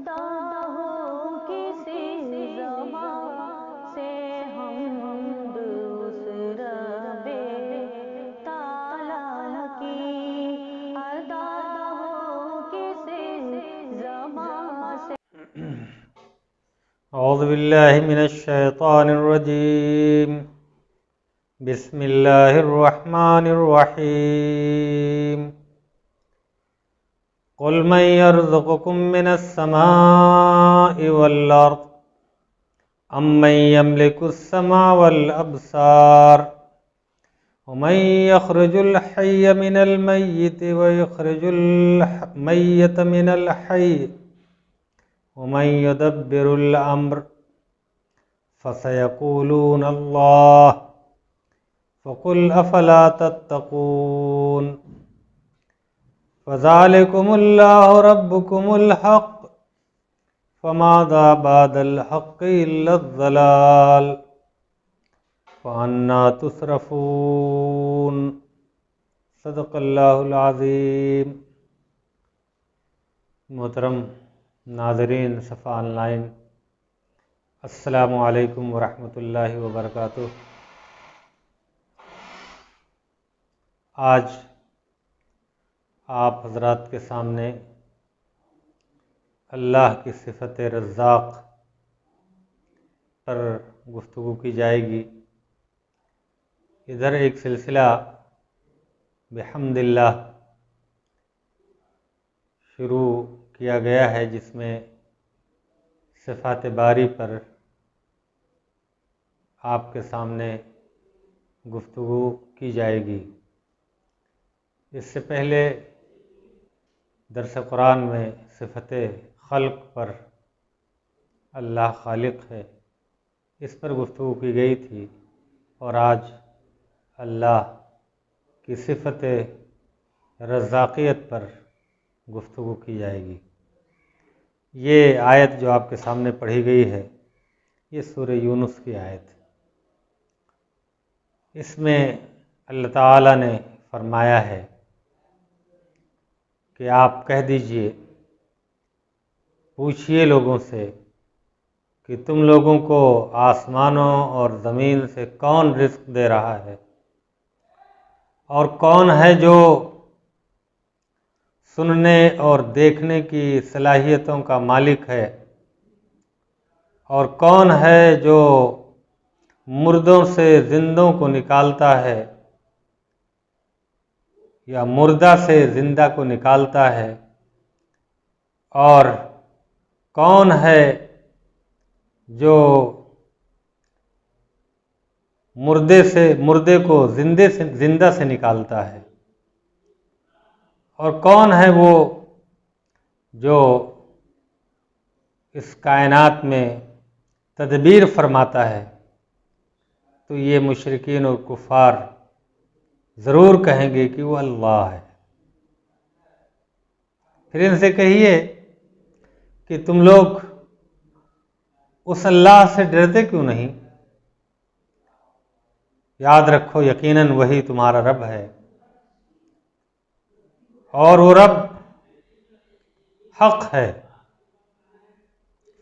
ادا ہو کسی زبان سے حمد اس رب تعالی کی، ادا ہو کسی زبان سے۔ اعوذ باللہ من الشیطان الرجیم، بسم اللہ الرحمن الرحیم۔ قل من يرزقكم من السماء والأرض أم من يملك السمع والأبصار ومن يخرج الحي من الميت ويخرج الميت من الحي ومن يدبر الأمر فسيقولون الله فقل أفلا تتقون فذلكم الله ربكم الحق فماذا بعد الحق إلا الضلال فأنا تصرفون۔ صدق اللہ العظیم۔ محترم ناظرین صفا آن لائن، السلام علیکم ورحمۃ اللہ وبرکاتہ۔ آج آپ حضرات کے سامنے اللہ کی صفت رزاق پر گفتگو کی جائے گی۔ ادھر ایک سلسلہ بحمد اللہ شروع کیا گیا ہے جس میں صفات باری پر آپ کے سامنے گفتگو کی جائے گی۔ اس سے پہلے درس قرآن میں صفت خلق پر، اللہ خالق ہے، اس پر گفتگو کی گئی تھی، اور آج اللہ کی صفت رزاقیت پر گفتگو کی جائے گی۔ یہ آیت جو آپ کے سامنے پڑھی گئی ہے، یہ سورہ یونس کی آیت ہے۔ اس میں اللہ تعالیٰ نے فرمایا ہے کہ آپ کہہ دیجئے، پوچھئے لوگوں سے کہ تم لوگوں کو آسمانوں اور زمین سے کون رزق دے رہا ہے، اور کون ہے جو سننے اور دیکھنے کی صلاحیتوں کا مالک ہے، اور کون ہے جو مردوں سے زندوں کو نکالتا ہے یا مردہ سے زندہ کو نکالتا ہے، اور کون ہے جو مردے کو زندہ سے نکالتا ہے، اور کون ہے وہ جو اس کائنات میں تدبیر فرماتا ہے۔ تو یہ مشرکین اور کفار ضرور کہیں گے کہ وہ اللہ ہے۔ پھر ان سے کہیے کہ تم لوگ اس اللہ سے ڈرتے کیوں نہیں؟ یاد رکھو یقیناً وہی تمہارا رب ہے، اور وہ رب حق ہے۔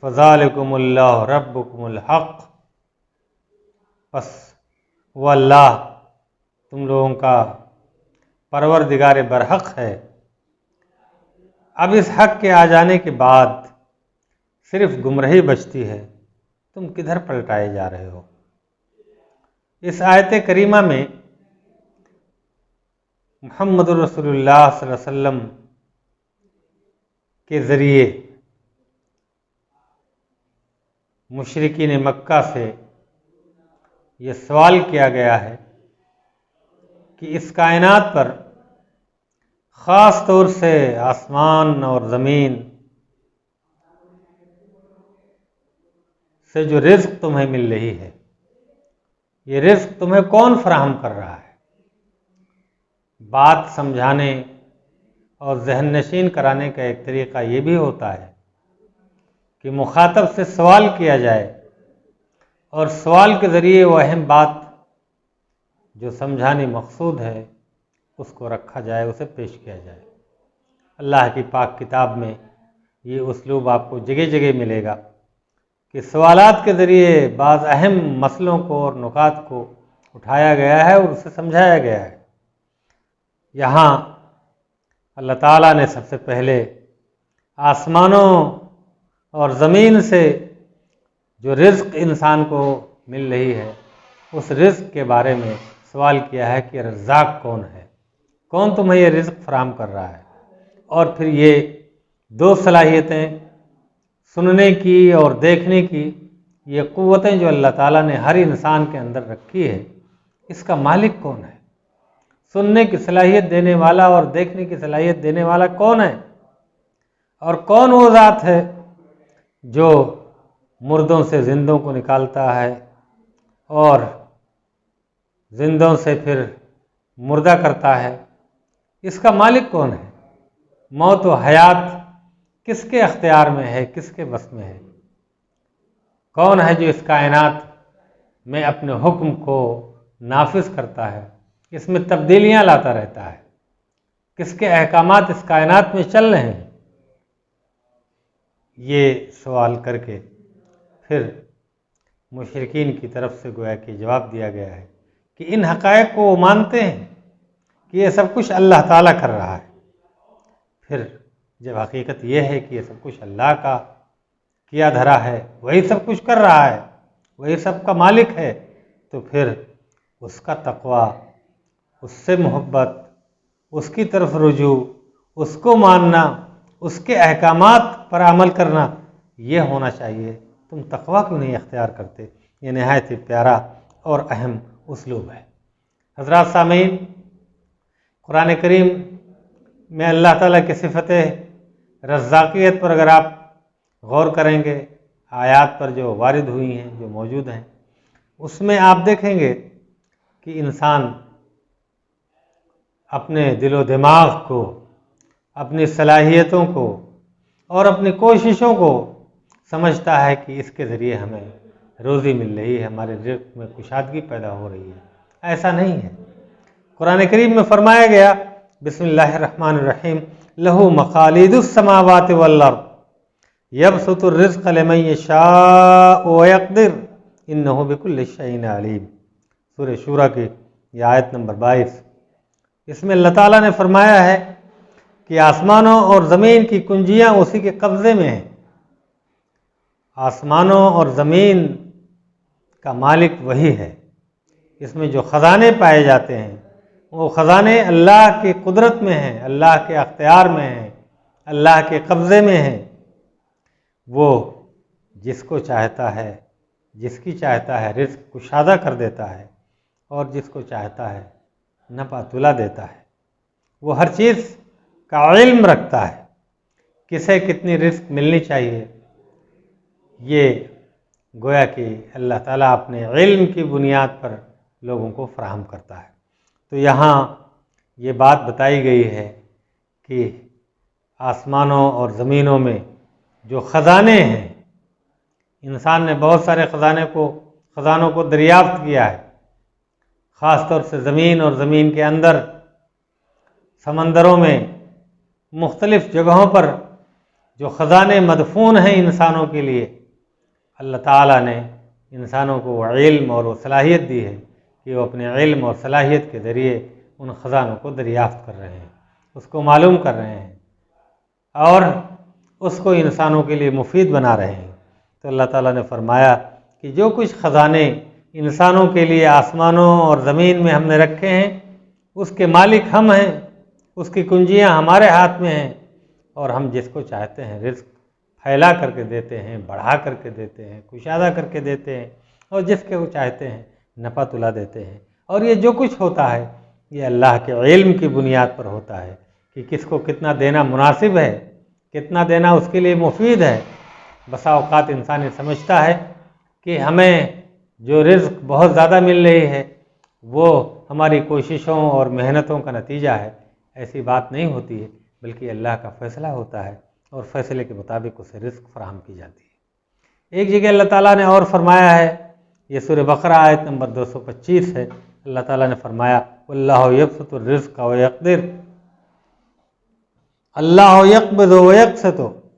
فذالکم اللہ ربکم الحق، بس وہ اللہ تم لوگوں کا پروردگار برحق ہے۔ اب اس حق کے آ جانے کے بعد صرف گمراہی بچتی ہے، تم کدھر پلٹائے جا رہے ہو؟ اس آیت کریمہ میں محمد رسول اللہ صلی اللہ علیہ وسلم کے ذریعے مشرکین مکہ سے یہ سوال کیا گیا ہے کہ اس کائنات پر خاص طور سے آسمان اور زمین سے جو رزق تمہیں مل رہی ہے، یہ رزق تمہیں کون فراہم کر رہا ہے؟ بات سمجھانے اور ذہن نشین کرانے کا ایک طریقہ یہ بھی ہوتا ہے کہ مخاطب سے سوال کیا جائے، اور سوال کے ذریعے وہ اہم بات جو سمجھانی مقصود ہے اس کو رکھا جائے، اسے پیش کیا جائے۔ اللہ کی پاک کتاب میں یہ اسلوب آپ کو جگہ جگہ ملے گا کہ سوالات کے ذریعے بعض اہم مسئلوں کو اور نکات کو اٹھایا گیا ہے اور اسے سمجھایا گیا ہے۔ یہاں اللہ تعالیٰ نے سب سے پہلے آسمانوں اور زمین سے جو رزق انسان کو مل رہی ہے اس رزق کے بارے میں سوال کیا ہے کہ رزاق کون ہے، کون تمہیں یہ رزق فراہم کر رہا ہے۔ اور پھر یہ دو صلاحیتیں سننے کی اور دیکھنے کی، یہ قوتیں جو اللہ تعالیٰ نے ہر انسان کے اندر رکھی ہے، اس کا مالک کون ہے؟ سننے کی صلاحیت دینے والا اور دیکھنے کی صلاحیت دینے والا کون ہے؟ اور کون وہ ذات ہے جو مردوں سے زندوں کو نکالتا ہے اور زندوں سے پھر مردہ کرتا ہے؟ اس کا مالک کون ہے؟ موت و حیات کس کے اختیار میں ہے، کس کے بس میں ہے؟ کون ہے جو اس کائنات میں اپنے حکم کو نافذ کرتا ہے، اس میں تبدیلیاں لاتا رہتا ہے؟ کس کے احکامات اس کائنات میں چل رہے ہیں؟ یہ سوال کر کے پھر مشرکین کی طرف سے گویا کہ جواب دیا گیا ہے کہ ان حقائق کو وہ مانتے ہیں کہ یہ سب کچھ اللہ تعالیٰ کر رہا ہے۔ پھر جب حقیقت یہ ہے کہ یہ سب کچھ اللہ کا کیا دھرا ہے، وہی سب کچھ کر رہا ہے، وہی سب کا مالک ہے، تو پھر اس کا تقویٰ، اس سے محبت، اس کی طرف رجوع، اس کو ماننا، اس کے احکامات پر عمل کرنا یہ ہونا چاہیے۔ تم تقویٰ کیوں نہیں اختیار کرتے؟ یہ نہایت ہی پیارا اور اہم اسلوب ہے۔ حضرات سامعین، قرآن کریم میں اللہ تعالیٰ کی صفت رزاقیت پر اگر آپ غور کریں گے، آیات پر جو وارد ہوئی ہیں، جو موجود ہیں، اس میں آپ دیکھیں گے کہ انسان اپنے دل و دماغ کو، اپنی صلاحیتوں کو اور اپنی کوششوں کو سمجھتا ہے کہ اس کے ذریعے ہمیں روزی مل رہی ہے، ہمارے رزق میں کشادگی پیدا ہو رہی ہے۔ ایسا نہیں ہے۔ قرآن کریم میں فرمایا گیا، بسم اللہ الرحمن الرحیم، لہو مقالید السماوات والارض یبسط الرزق لمن یشاء ویقدر انہ بکل شیء علیم۔ سورہ شورى کی یہ آیت نمبر 22۔ اس میں اللہ تعالیٰ نے فرمایا ہے کہ آسمانوں اور زمین کی کنجیاں اسی کے قبضے میں ہیں۔ آسمانوں اور زمین کا مالک وہی ہے۔ اس میں جو خزانے پائے جاتے ہیں وہ خزانے اللہ کی قدرت میں ہیں، اللہ کے اختیار میں ہیں، اللہ کے قبضے میں ہیں۔ وہ جس کو چاہتا ہے، جس کی چاہتا ہے رزق کشادہ کر دیتا ہے اور جس کو چاہتا ہے نپا تلا دیتا ہے۔ وہ ہر چیز کا علم رکھتا ہے، کسے کتنی رزق ملنی چاہیے، یہ گویا کہ اللہ تعالیٰ اپنے علم کی بنیاد پر لوگوں کو فراہم کرتا ہے۔ تو یہاں یہ بات بتائی گئی ہے کہ آسمانوں اور زمینوں میں جو خزانے ہیں، انسان نے بہت سارے خزانوں کو دریافت کیا ہے، خاص طور سے زمین اور زمین کے اندر سمندروں میں مختلف جگہوں پر جو خزانے مدفون ہیں انسانوں کے لیے، اللہ تعالیٰ نے انسانوں کو وہ علم اور وہ صلاحیت دی ہے کہ وہ اپنے علم اور صلاحیت کے ذریعے ان خزانوں کو دریافت کر رہے ہیں، اس کو معلوم کر رہے ہیں اور اس کو انسانوں کے لیے مفید بنا رہے ہیں۔ تو اللہ تعالیٰ نے فرمایا کہ جو کچھ خزانے انسانوں کے لیے آسمانوں اور زمین میں ہم نے رکھے ہیں، اس کے مالک ہم ہیں، اس کی کنجیاں ہمارے ہاتھ میں ہیں، اور ہم جس کو چاہتے ہیں رزق پھیلا کر کے دیتے ہیں، بڑھا کر کے دیتے ہیں، کشادہ کر کے دیتے ہیں، اور جس کے وہ چاہتے ہیں نپا تلا دیتے ہیں۔ اور یہ جو کچھ ہوتا ہے یہ اللہ کے علم کی بنیاد پر ہوتا ہے کہ کس کو کتنا دینا مناسب ہے، کتنا دینا اس کے لیے مفید ہے۔ بسا اوقات انسان یہ سمجھتا ہے کہ ہمیں جو رزق بہت زیادہ مل رہی ہے وہ ہماری کوششوں اور محنتوں کا نتیجہ ہے۔ ایسی بات نہیں ہوتی ہے، بلکہ اللہ کا فیصلہ ہوتا ہے اور فیصلے کے مطابق اسے رزق فراہم کی جاتی ہے۔ ایک جگہ اللہ تعالیٰ نے اور فرمایا ہے، یہ سورہ بقرہ آیت نمبر 225 ہے، اللہ تعالیٰ نے فرمایا واللہ یبسط الرزق ویقدر، اللہ یقبض ویقسط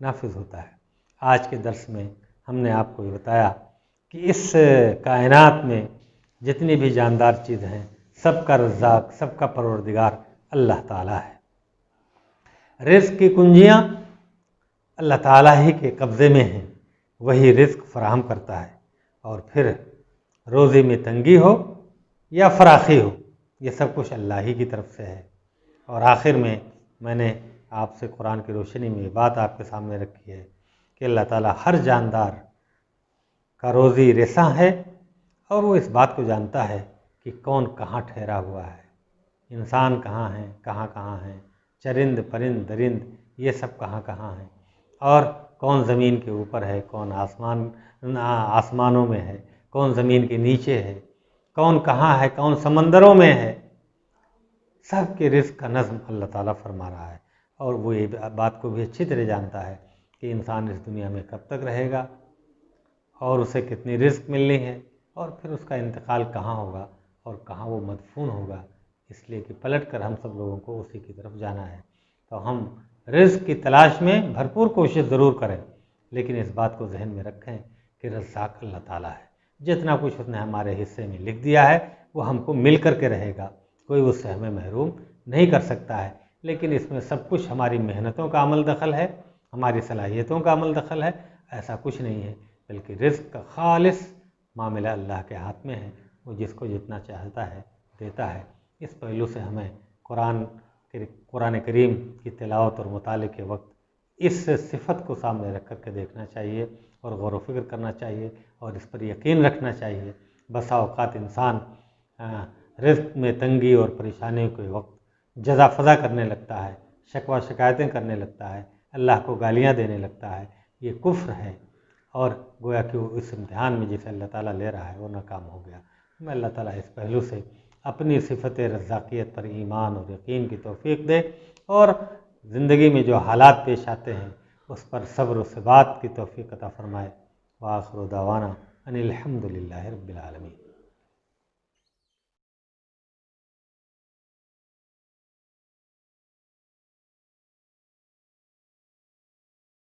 نافذ ہوتا ہے۔ آج کے درس میں ہم نے آپ کو یہ بتایا کہ اس کائنات میں جتنی بھی جاندار چیز ہیں سب کا رزاق، سب کا پروردگار اللہ تعالیٰ ہے۔ رزق کی کنجیاں اللہ تعالیٰ ہی کے قبضے میں ہیں، وہی رزق فراہم کرتا ہے، اور پھر روزی میں تنگی ہو یا فراخی ہو، یہ سب کچھ اللہ ہی کی طرف سے ہے۔ اور آخر میں نے آپ سے قرآن کی روشنی میں یہ بات آپ کے سامنے رکھی ہے کہ اللہ تعالیٰ ہر جاندار کا روزی رساں ہے، اور وہ اس بات کو جانتا ہے کہ کون کہاں ٹھہرا ہوا ہے، انسان کہاں ہیں، کہاں ہیں، چرند پرند درند یہ سب کہاں ہیں، اور کون زمین کے اوپر ہے، کون آسمانوں میں ہے، کون زمین کے نیچے ہے، کون کہاں ہے، کون سمندروں میں ہے۔ سب کے رزق کا نظم اللہ تعالیٰ فرما رہا ہے، اور وہ یہ بات کو بھی اچھی طرح جانتا ہے کہ انسان اس دنیا میں کب تک رہے گا، اور اسے کتنی رزق ملنی ہے، اور پھر اس کا انتقال کہاں ہوگا اور کہاں وہ مدفون ہوگا، اس لیے کہ پلٹ کر ہم سب لوگوں کو اسی کی طرف جانا ہے۔ تو ہم رزق کی تلاش میں بھرپور کوشش ضرور کریں، لیکن اس بات کو ذہن میں رکھیں کہ رزاق اللہ تعالیٰ ہے۔ جتنا کچھ اس نے ہمارے حصے میں لکھ دیا ہے وہ ہم کو مل کر کے رہے گا، کوئی اس سے ہمیں محروم نہیں کر سکتا ہے، لیکن اس میں سب کچھ ہماری محنتوں کا عمل دخل ہے، ہماری صلاحیتوں کا عمل دخل ہے، ایسا کچھ نہیں ہے، بلکہ رزق کا خالص معاملہ اللہ کے ہاتھ میں ہے، وہ جس کو جتنا چاہتا ہے دیتا ہے۔ اس پہلو سے ہمیں قرآن کریم کی تلاوت اور مطالعے کے وقت اس صفت کو سامنے رکھ کر کے دیکھنا چاہیے، اور غور و فکر کرنا چاہیے، اور اس پر یقین رکھنا چاہیے۔ بسا اوقات انسان رزق میں تنگی اور پریشانیوں کے وقت جزا فضا کرنے لگتا ہے، شکوہ شکایتیں کرنے لگتا ہے، اللہ کو گالیاں دینے لگتا ہے، یہ کفر ہے، اور گویا کہ وہ اس امتحان میں جسے اللہ تعالیٰ لے رہا ہے وہ ناکام ہو گیا۔ میں اللہ تعالیٰ اس پہلو سے اپنی صفت رزاقیت پر ایمان اور یقین کی توفیق دے، اور زندگی میں جو حالات پیش آتے ہیں اس پر صبر و ثبات کی توفیق عطا فرمائے۔ وآخر دعوانا ان الحمد للہ رب العالمین۔